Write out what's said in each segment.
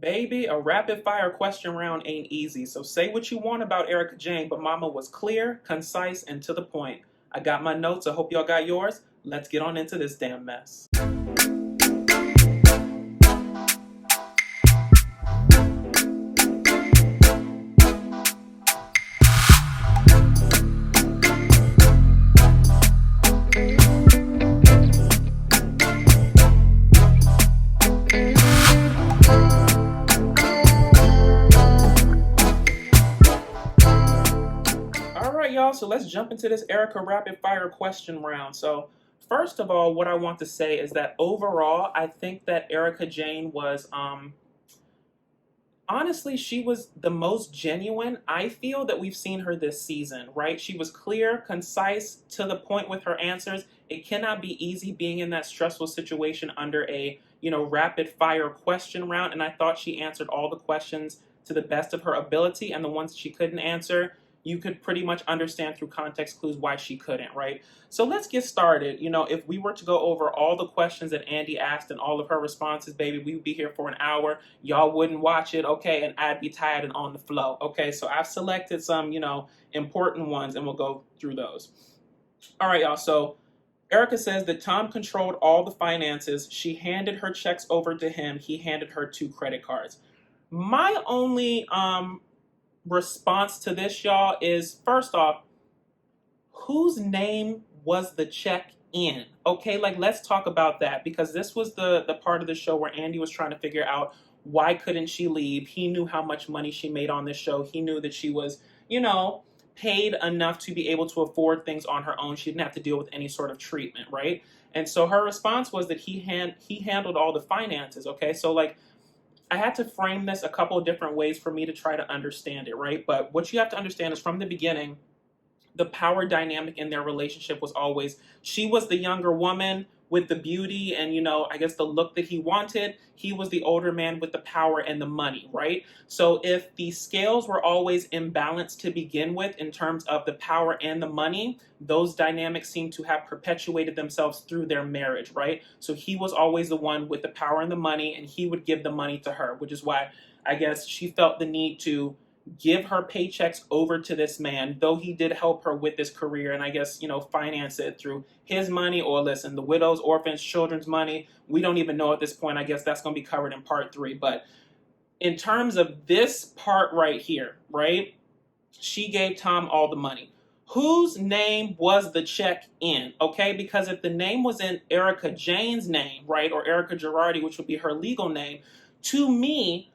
Baby, a rapid fire question round ain't easy, so say what you want about Erika Jayne, but mama was clear, concise, and to the point. I got my notes, I hope y'all got yours. Let's get on into this damn mess. Y'all, so let's jump into this Erika rapid fire question round. So first of all, what I want to say is that overall, I think that Erika Jayne was honestly, she was the most genuine I feel that we've seen her this season, right? She was clear, concise, to the point with her answers. It cannot be easy being in that stressful situation under a, rapid fire question round, and I thought she answered all the questions to the best of her ability, and the ones she couldn't answer, you could pretty much understand through context clues why she couldn't, right? So let's get started. If we were to go over all the questions that Andy asked and all of her responses, baby, we would be here for an hour. Y'all wouldn't watch it, okay? And I'd be tired and on the flow, okay? So I've selected some, important ones, and we'll go through those. All right, y'all. So Erika says that Tom controlled all the finances. She handed her checks over to him. He handed her 2 credit cards. My only response to this, y'all, is first off, whose name was the check in? Okay, let's talk about that, because this was the part of the show where Andy was trying to figure out why couldn't she leave. He knew how much money she made on this show. He knew that she was, paid enough to be able to afford things on her own. She didn't have to deal with any sort of treatment, right? And so her response was that he handled all the finances. Okay, so I had to frame this a couple of different ways for me to try to understand it, right? But what you have to understand is from the beginning, the power dynamic in their relationship was always, she was the younger woman with the beauty and, I guess the look that he wanted. He was the older man with the power and the money, right? So if the scales were always imbalanced to begin with in terms of the power and the money, those dynamics seem to have perpetuated themselves through their marriage, right? So he was always the one with the power and the money, and he would give the money to her, which is why I guess she felt the need to give her paychecks over to this man, though he did help her with this career and I guess, finance it through his money, or listen, the widows, orphans, children's money. We don't even know at this point. I guess that's going to be covered in part 3. But in terms of this part right here, right, she gave Tom all the money. Whose name was the check in? Okay, because if the name was in Erika Jayne's name, right, or Erika Girardi, which would be her legal name, to me,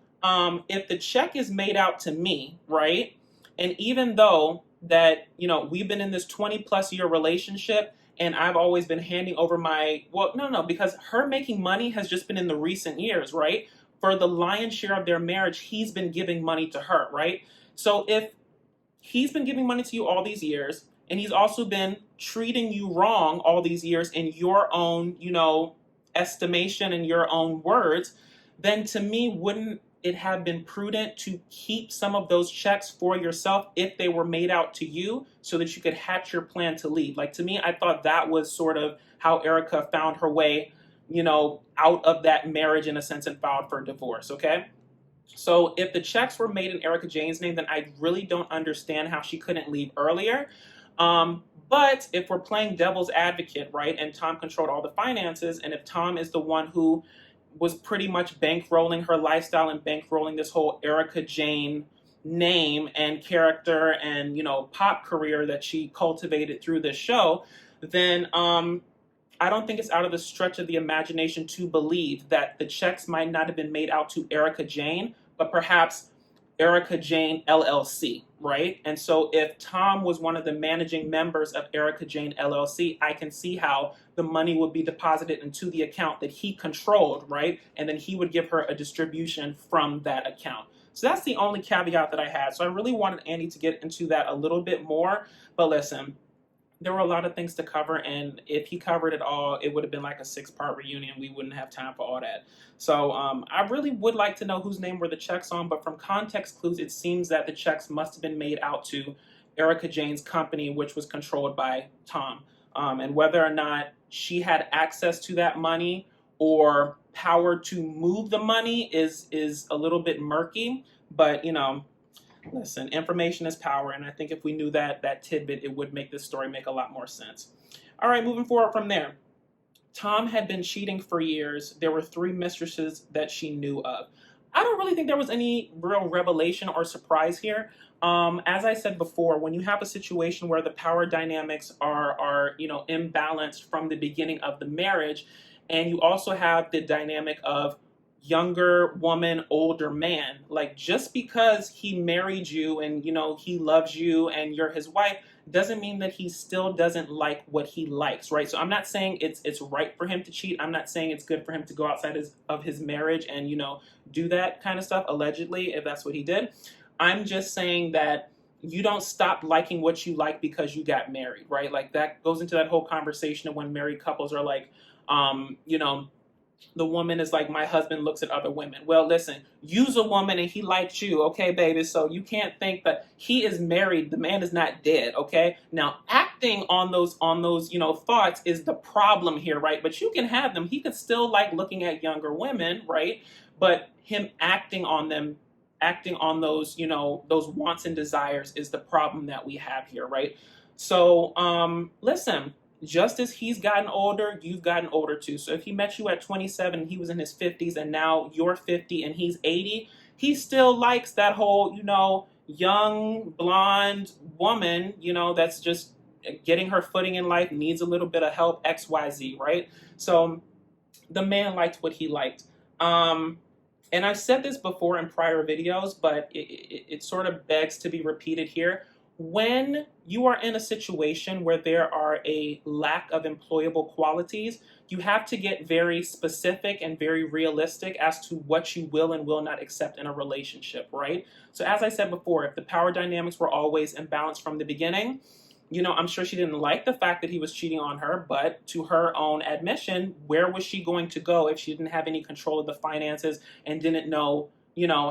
if the check is made out to me, right, and even though that, we've been in this 20 plus year relationship and I've always been handing over no, because her making money has just been in the recent years, right? For the lion's share of their marriage, he's been giving money to her, right? So if he's been giving money to you all these years, and he's also been treating you wrong all these years in your own, estimation and your own words, then to me, wouldn't it have been prudent to keep some of those checks for yourself if they were made out to you so that you could hatch your plan to leave? To me, I thought that was sort of how Erika found her way, out of that marriage in a sense and filed for divorce, okay? So if the checks were made in Erika Jayne's name, then I really don't understand how she couldn't leave earlier. But if we're playing devil's advocate, right, and Tom controlled all the finances, and if Tom is the one who was pretty much bankrolling her lifestyle and bankrolling this whole Erika Jayne name and character and, pop career that she cultivated through this show, then I don't think it's out of the stretch of the imagination to believe that the checks might not have been made out to Erika Jayne, but perhaps Erika Jayne LLC, right? And so if Tom was one of the managing members of Erika Jayne LLC, I can see how the money would be deposited into the account that he controlled, right? And then he would give her a distribution from that account. So that's the only caveat that I had. So I really wanted Andy to get into that a little bit more, but listen, there were a lot of things to cover, and if he covered it all, it would have been like a 6-part reunion. We wouldn't have time for all that. So I really would like to know whose name were the checks on, but from context clues, it seems that the checks must have been made out to Erika Jayne's company, which was controlled by Tom. And whether or not she had access to that money, or power to move the money is a little bit murky. But listen, information is power, and I think if we knew that tidbit, it would make this story make a lot more sense. All right, moving forward from there. Tom had been cheating for years. There were 3 mistresses that she knew of. I don't really think there was any real revelation or surprise here. As I said before, when you have a situation where the power dynamics are imbalanced from the beginning of the marriage, and you also have the dynamic of younger woman, older man, like just because he married you and he loves you and you're his wife doesn't mean that he still doesn't like what he likes, right? So I'm not saying it's right for him to cheat. I'm not saying it's good for him to go outside of his marriage and do that kind of stuff, allegedly, if that's what he did. I'm just saying that you don't stop liking what you like because you got married, right? Like that goes into that whole conversation of when married couples are like, the woman is like, my husband looks at other women. Well, listen, you's a woman and he likes you, okay, baby? So you can't think that he is married. The man is not dead, okay? Now, acting on those thoughts is the problem here, right? But you can have them. He could still like looking at younger women, right? But him acting on them, acting on those, those wants and desires is the problem that we have here, right? So, listen, just as he's gotten older, you've gotten older too. So if he met you at 27 and he was in his 50s and now you're 50 and he's 80, he still likes that whole, young, blonde woman, that's just getting her footing in life, needs a little bit of help, XYZ, right? So the man liked what he liked. And I've said this before in prior videos, but it sort of begs to be repeated here. When you are in a situation where there are a lack of employable qualities, you have to get very specific and very realistic as to what you will and will not accept in a relationship, right? So as I said before, if the power dynamics were always imbalanced from the beginning, I'm sure she didn't like the fact that he was cheating on her, but to her own admission, where was she going to go if she didn't have any control of the finances and didn't know,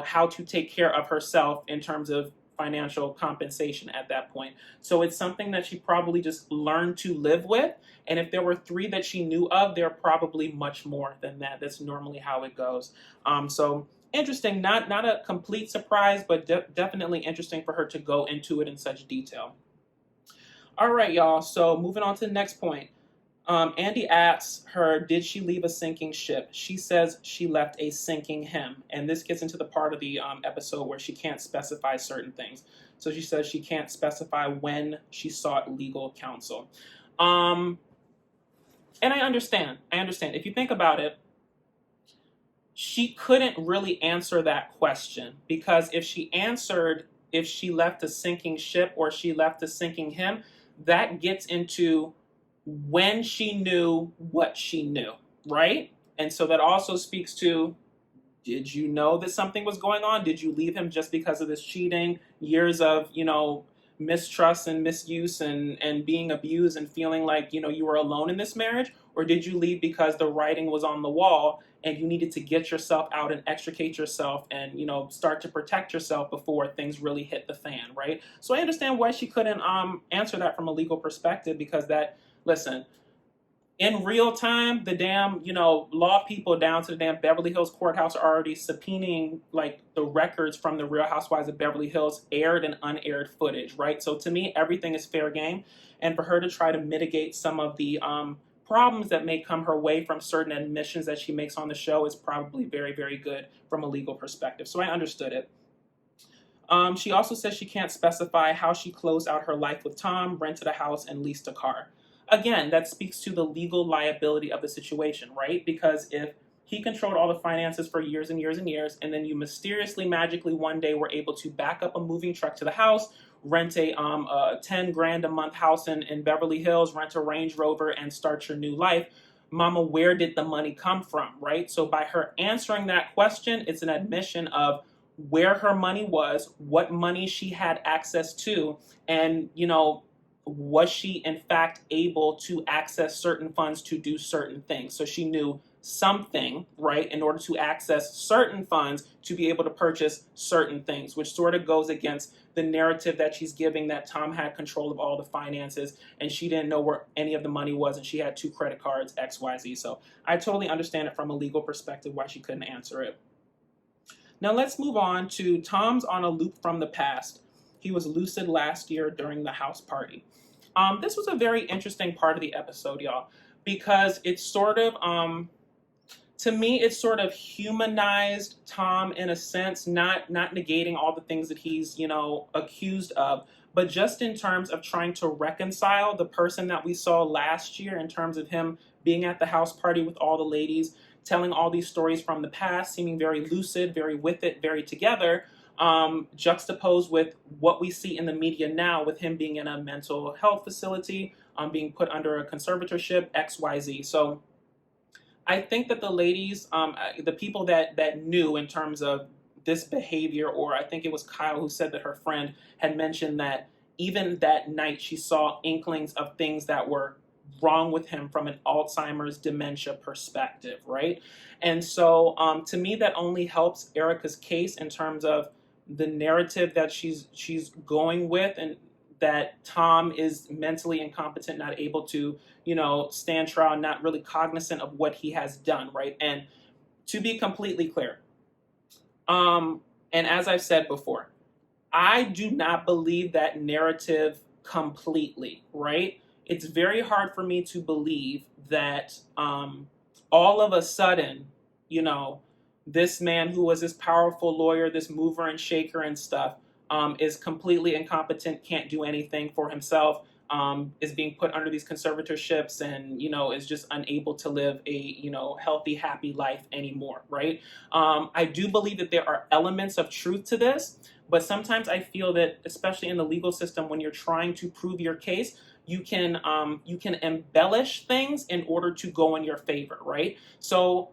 how to take care of herself in terms of financial compensation at that point? So it's something that she probably just learned to live with. And if there were 3 that she knew of, there are probably much more than that. That's normally how it goes. So interesting, not a complete surprise, but definitely interesting for her to go into it in such detail. All right, y'all. So moving on to the next point. Andy asks her, did she leave a sinking ship? She says she left a sinking him. And this gets into the part of the episode where she can't specify certain things. So she says she can't specify when she sought legal counsel. And I understand. If you think about it, she couldn't really answer that question, because if she answered if she left a sinking ship or she left a sinking him, that gets into when she knew what she knew, right? And so that also speaks to, did you know that something was going on? Did you leave him just because of this cheating, years of, mistrust and misuse and being abused and feeling like, you were alone in this marriage? Or did you leave because the writing was on the wall and you needed to get yourself out and extricate yourself and, start to protect yourself before things really hit the fan, right? So I understand why she couldn't answer that from a legal perspective, because listen, in real time, the damn, law people down to the damn Beverly Hills courthouse are already subpoenaing like the records from the Real Housewives of Beverly Hills aired and unaired footage, right? So to me, everything is fair game. And for her to try to mitigate some of the problems that may come her way from certain admissions that she makes on the show is probably very, very good from a legal perspective. So I understood it. She also says she can't specify how she closed out her life with Tom, rented a house, and leased a car. Again, that speaks to the legal liability of the situation, right? Because if he controlled all the finances for years and years and years, and then you mysteriously, magically one day were able to back up a moving truck to the house, rent a $10,000 a month house in Beverly Hills, rent a Range Rover, and start your new life, mama, where did the money come from, right? So by her answering that question, it's an admission of where her money was, what money she had access to, and, was she in fact able to access certain funds to do certain things? So she knew something, right, in order to access certain funds to be able to purchase certain things, which sort of goes against the narrative that she's giving, that Tom had control of all the finances and she didn't know where any of the money was and she had 2 credit cards, XYZ. So I totally understand it from a legal perspective why she couldn't answer it. Now let's move on to Tom's on a loop from the past. He was lucid last year during the house party. This was a very interesting part of the episode, y'all, because it's sort of, to me, it sort of humanized Tom in a sense, not negating all the things that he's, accused of, but just in terms of trying to reconcile the person that we saw last year in terms of him being at the house party with all the ladies, telling all these stories from the past, seeming very lucid, very with it, very together, juxtaposed with what we see in the media now with him being in a mental health facility, being put under a conservatorship, XYZ. So I think that the ladies, the people that knew in terms of this behavior, or I think it was Kyle who said that her friend had mentioned that even that night she saw inklings of things that were wrong with him from an Alzheimer's dementia perspective, right? And so to me, that only helps Erika's case in terms of the narrative that she's going with, and that Tom is mentally incompetent, not able to, stand trial, not really cognizant of what he has done, right? And to be completely clear, and as I've said before, I do not believe that narrative completely, right? It's very hard for me to believe that all of a sudden, this man who was this powerful lawyer, this mover and shaker and stuff, is completely incompetent, can't do anything for himself, is being put under these conservatorships and, is just unable to live a, healthy, happy life anymore, right? I do believe that there are elements of truth to this, but sometimes I feel that, especially in the legal system, when you're trying to prove your case, you can embellish things in order to go in your favor, right? So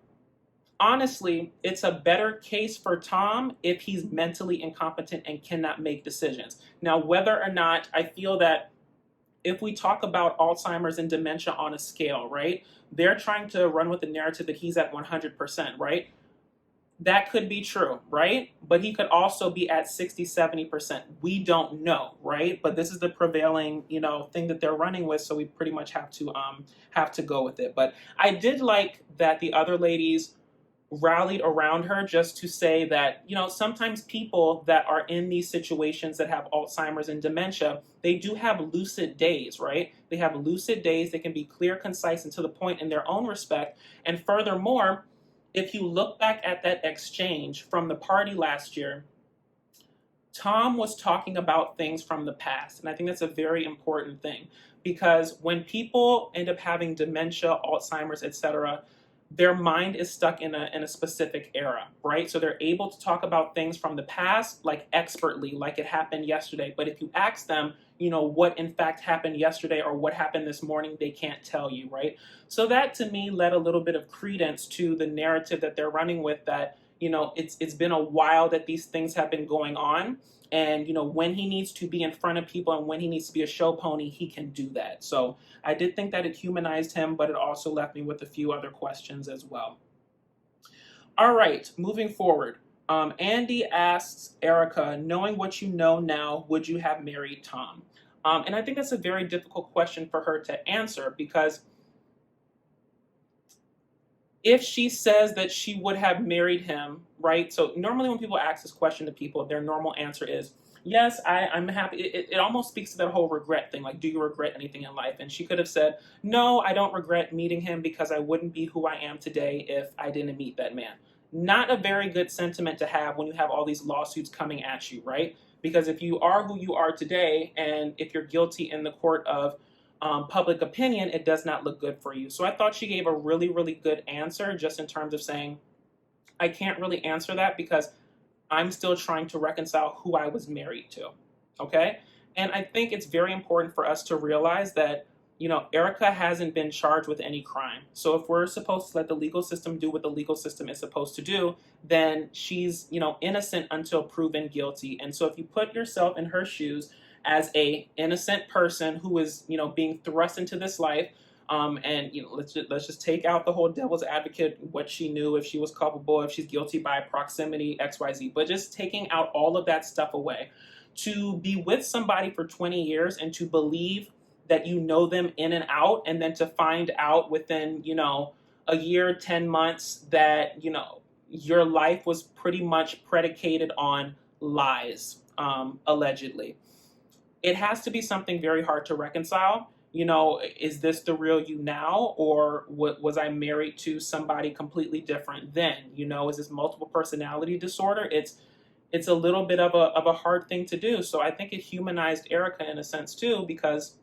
honestly, it's a better case for Tom if he's mentally incompetent and cannot make decisions. Now, whether or not, I feel that if we talk about Alzheimer's and dementia on a scale, right, they're trying to run with the narrative that he's at 100%, right? That could be true, right? But he could also be at 60, 70%. We don't know, right? But this is the prevailing, thing that they're running with, so we pretty much have to go with it. But I did like that the other ladies rallied around her just to say that, sometimes people that are in these situations that have Alzheimer's and dementia, they do have lucid days, right? They have lucid days. They can be clear, concise, and to the point in their own respect. And furthermore, if you look back at that exchange from the party last year, Tom was talking about things from the past. And I think that's a very important thing, because when people end up having dementia, Alzheimer's, etc., their mind is stuck in a specific era, right? So they're able to talk about things from the past, like expertly, like it happened yesterday. But if you ask them, what in fact happened yesterday or what happened this morning, they can't tell you, right? So that to me led a little bit of credence to the narrative that they're running with, that, it's been a while that these things have been going on. And, when he needs to be in front of people and when he needs to be a show pony, he can do that. So I did think that it humanized him, but it also left me with a few other questions as well. All right, moving forward. Andy asks Erika, knowing what you know now, would you have married Tom? And I think that's a very difficult question for her to answer, because if she says that she would have married him, right? So normally when people ask this question to people, their normal answer is, yes, I'm happy. It almost speaks to that whole regret thing. Like, do you regret anything in life? And she could have said, no, I don't regret meeting him because I wouldn't be who I am today if I didn't meet that man. Not a very good sentiment to have when you have all these lawsuits coming at you, right? Because if you are who you are today, and if you're guilty in the court of public opinion, it does not look good for you. So I thought she gave a really, really good answer, just in terms of saying, I can't really answer that because I'm still trying to reconcile who I was married to, okay? And I think it's very important for us to realize that, Erika hasn't been charged with any crime. So if we're supposed to let the legal system do what the legal system is supposed to do, then she's, innocent until proven guilty. And so if you put yourself in her shoes as a innocent person who is, being thrust into this life, And let's just take out the whole devil's advocate, what she knew, if she was culpable, if she's guilty by proximity, XYZ. But just taking out all of that stuff away, to be with somebody for 20 years and to believe that you know them in and out, and then to find out within a year, 10 months that your life was pretty much predicated on lies, allegedly. It has to be something very hard to reconcile. Is this the real you now, or was I married to somebody completely different then? Is this multiple personality disorder? It's a little bit of a hard thing to do. So I think it humanized Erika in a sense too, because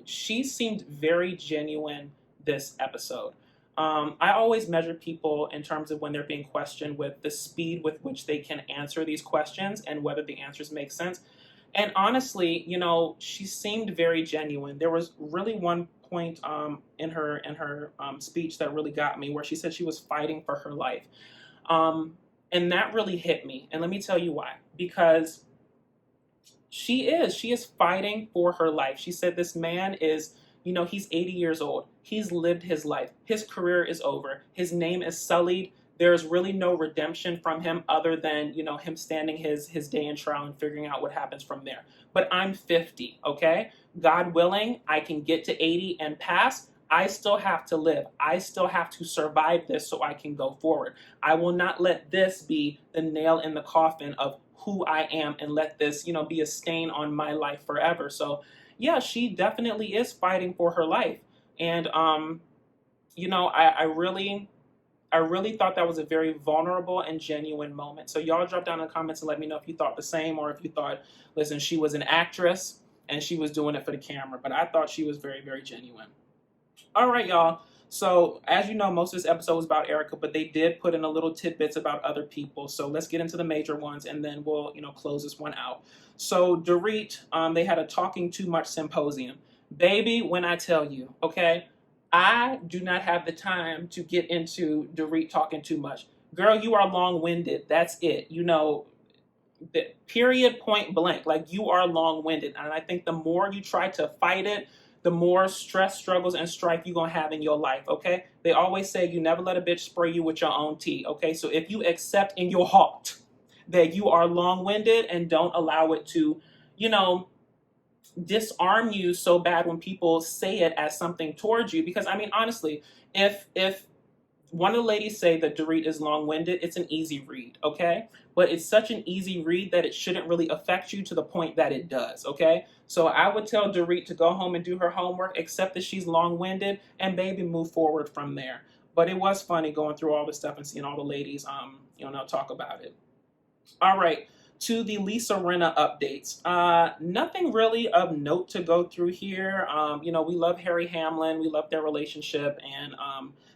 she seemed very genuine this episode. I always measure people in terms of when they're being questioned with the speed with which they can answer these questions and whether the answers make sense. And honestly, she seemed very genuine. There was really one point in her speech that really got me, where she said she was fighting for her life. And that really hit me. And let me tell you why. Because she is fighting for her life. She said this man is, he's 80 years old. He's lived his life. His career is over. His name is sullied. There's really no redemption from him other than, him standing his day in trial and figuring out what happens from there. But I'm 50, okay? God willing, I can get to 80 and pass. I still have to live. I still have to survive this so I can go forward. I will not let this be the nail in the coffin of who I am and let this, be a stain on my life forever. So, yeah, she definitely is fighting for her life. And, I really thought that was a very vulnerable and genuine moment. So y'all drop down in the comments and let me know if you thought the same, or if you thought, listen, she was an actress and she was doing it for the camera. But I thought she was very, very genuine. All right, y'all. So as you know, most of this episode was about Erika, but they did put in a little tidbits about other people. So let's get into the major ones, and then we'll, close this one out. So Dorit, they had a talking too much symposium. Baby, when I tell you, okay, I do not have the time to get into Dorit talking too much. Girl, you are long-winded. That's it. The period, point blank. Like, you are long-winded. And I think the more you try to fight it, the more stress, struggles, and strife you're going to have in your life, okay? They always say you never let a bitch spray you with your own tea, okay? So if you accept in your heart that you are long-winded and don't allow it to, disarm you so bad when people say it as something towards you. Because, I mean, honestly, if one of the ladies say that Dorit is long-winded, it's an easy read, okay? But it's such an easy read that it shouldn't really affect you to the point that it does, okay? So I would tell Dorit to go home and do her homework, accept that she's long-winded, and baby, move forward from there. But it was funny going through all this stuff and seeing all the ladies, talk about it. All right, to the Rinna updates. Nothing really of note to go through here. We love Harry Hamlin. We love their relationship, and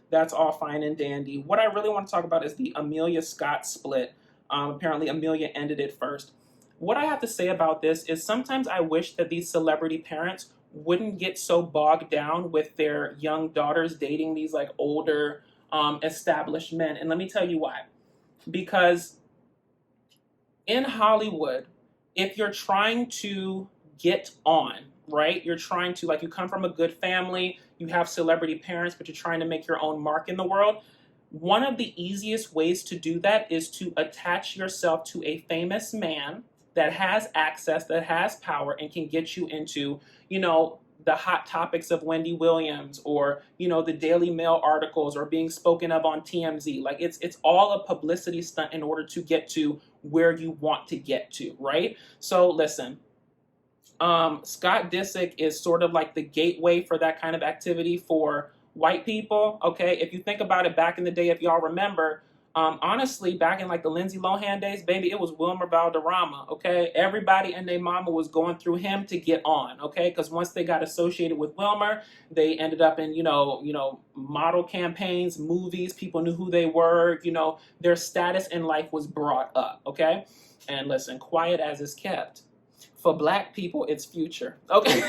that's all fine and dandy. What I really want to talk about is the Amelia Scott split. Apparently, Amelia ended it first. What I have to say about this is sometimes I wish that these celebrity parents wouldn't get so bogged down with their young daughters dating these like older established men. And let me tell you why. Because in Hollywood, if you're trying to get on, right? You're trying to, like, you come from a good family, you have celebrity parents, but you're trying to make your own mark in the world. One of the easiest ways to do that is to attach yourself to a famous man that has access, that has power, and can get you into, the hot topics of Wendy Williams, or, the Daily Mail articles, or being spoken of on TMZ. Like, it's all a publicity stunt in order to get to where you want to get to, right? So listen, Scott Disick is sort of like the gateway for that kind of activity for white people, okay? If you think about it, back in the day, if y'all remember, honestly, back in like the Lindsay Lohan days, baby, it was Wilmer Valderrama, okay? Everybody and their mama was going through him to get on, okay? Because once they got associated with Wilmer, they ended up in, model campaigns, movies, people knew who they were, their status in life was brought up, okay? And listen, quiet as is kept. For black people, it's future, okay?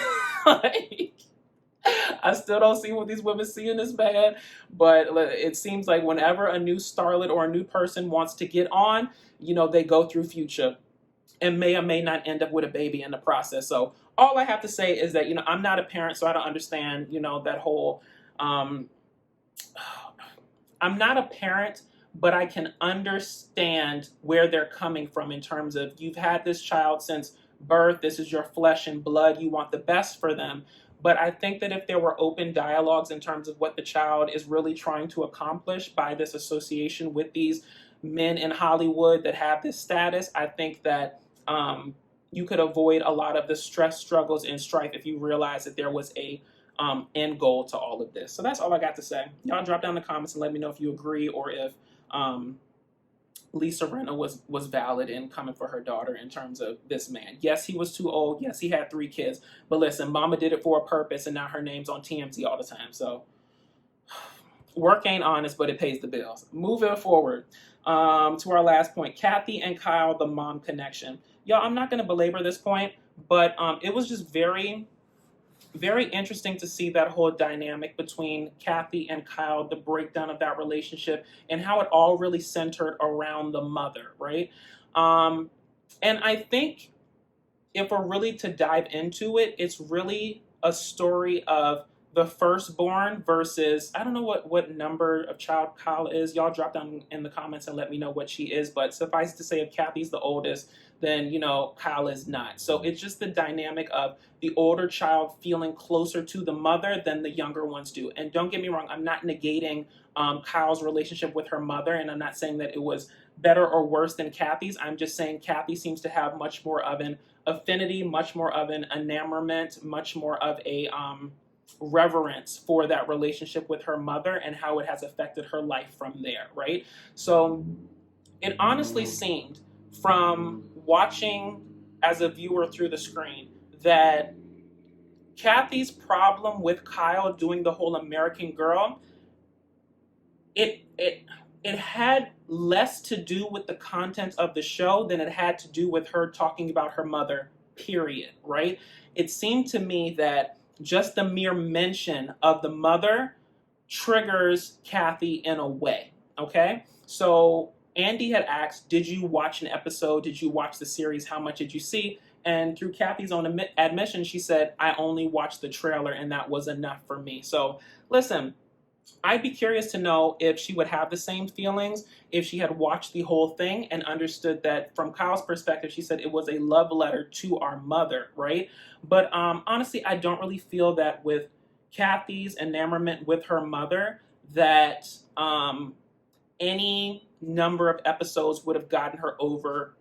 I still don't see what these women see in this man, but it seems like whenever a new starlet or a new person wants to get on, they go through Future and may or may not end up with a baby in the process. So all I have to say is that, I'm not a parent, so I don't understand, that whole, um, I'm not a parent, but I can understand where they're coming from in terms of you've had this child since birth. This is your flesh and blood. You want the best for them. But I think that if there were open dialogues in terms of what the child is really trying to accomplish by this association with these men in Hollywood that have this status, I think that you could avoid a lot of the stress, struggles, and strife if you realize that there was a end goal to all of this. So that's all I got to say. Y'all drop down in the comments and let me know if you agree or if Lisa Rinna was valid in coming for her daughter in terms of this man. Yes, he was too old. Yes, he had 3 kids. But listen, mama did it for a purpose, and now her name's on TMZ all the time. So work ain't honest, but it pays the bills. Moving forward to our last point, Kathy and Kyle, the mom connection. Y'all, I'm not going to belabor this point, but it was just very, very interesting to see that whole dynamic between Kathy and Kyle, the breakdown of that relationship, and how it all really centered around the mother, right? And I think if we're really to dive into it, it's really a story of the firstborn versus, I don't know what number of child Kyle is. Y'all drop down in the comments and let me know what she is. But suffice to say, if Kathy's the oldest, then, Kyle is not. So it's just the dynamic of the older child feeling closer to the mother than the younger ones do. And don't get me wrong, I'm not negating Kyle's relationship with her mother, and I'm not saying that it was better or worse than Kathy's. I'm just saying Kathy seems to have much more of an affinity, much more of an enamorment, much more of a reverence for that relationship with her mother and how it has affected her life from there, right? So it honestly seemed from watching as a viewer through the screen that Kathy's problem with Kyle doing the whole American Girl, it had less to do with the content of the show than it had to do with her talking about her mother, period, right? It seemed to me that just the mere mention of the mother triggers Kathy in a way, okay? So Andy had asked, did you watch an episode? Did you watch the series? How much did you see? And through Kathy's own admission, she said, I only watched the trailer and that was enough for me. So listen, I'd be curious to know if she would have the same feelings if she had watched the whole thing and understood that from Kyle's perspective, she said it was a love letter to our mother, right? But honestly, I don't really feel that with Kathy's enamorment with her mother that any number of episodes would have gotten her over,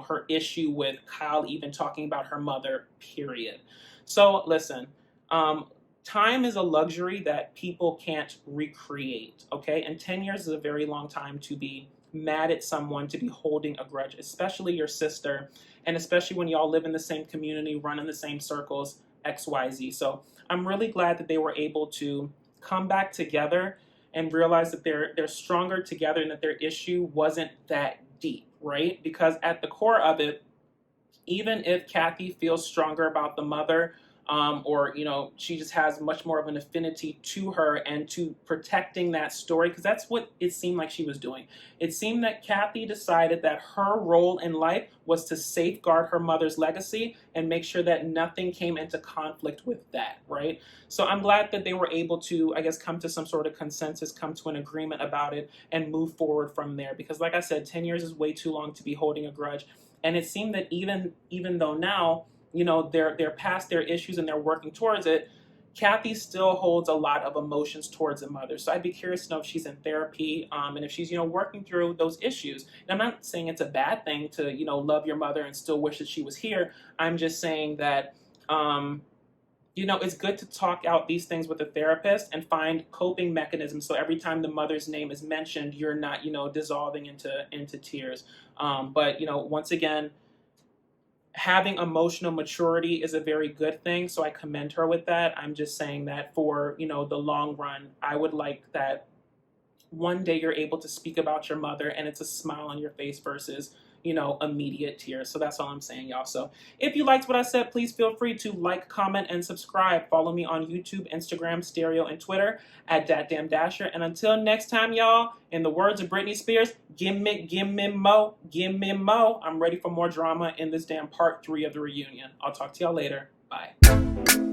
her issue with Kyle even talking about her mother, period. So listen, time is a luxury that people can't recreate, okay? And 10 years is a very long time to be mad at someone, to be holding a grudge, especially your sister, and especially when y'all live in the same community, run in the same circles, XYZ. So I'm really glad that they were able to come back together and realize that they're stronger together and that their issue wasn't that deep, right? Because at the core of it, even if Kathy feels stronger about the mother, or she just has much more of an affinity to her and to protecting that story, because that's what it seemed like she was doing. It seemed that Kathy decided that her role in life was to safeguard her mother's legacy and make sure that nothing came into conflict with that, right? So I'm glad that they were able to, I guess, come to some sort of consensus, come to an agreement about it, and move forward from there. Because like I said, 10 years is way too long to be holding a grudge. And it seemed that even though now, they're past their issues and they're working towards it, Kathy still holds a lot of emotions towards the mother. So I'd be curious to know if she's in therapy, and if she's, working through those issues. And I'm not saying it's a bad thing to, love your mother and still wish that she was here. I'm just saying that, it's good to talk out these things with a therapist and find coping mechanisms. So every time the mother's name is mentioned, you're not, dissolving into tears. But once again, having emotional maturity is a very good thing, so I commend her with that. I'm just saying that for, the long run, I would like that one day you're able to speak about your mother and it's a smile on your face versus, immediate tears. So that's all I'm saying, y'all. So if you liked what I said, please feel free to like, comment, and subscribe. Follow me on YouTube, Instagram, Stereo, and Twitter at DatDamnDasher. And until next time, y'all, in the words of Britney Spears, give me mo. I'm ready for more drama in this damn part 3 of the reunion. I'll talk to y'all later. Bye.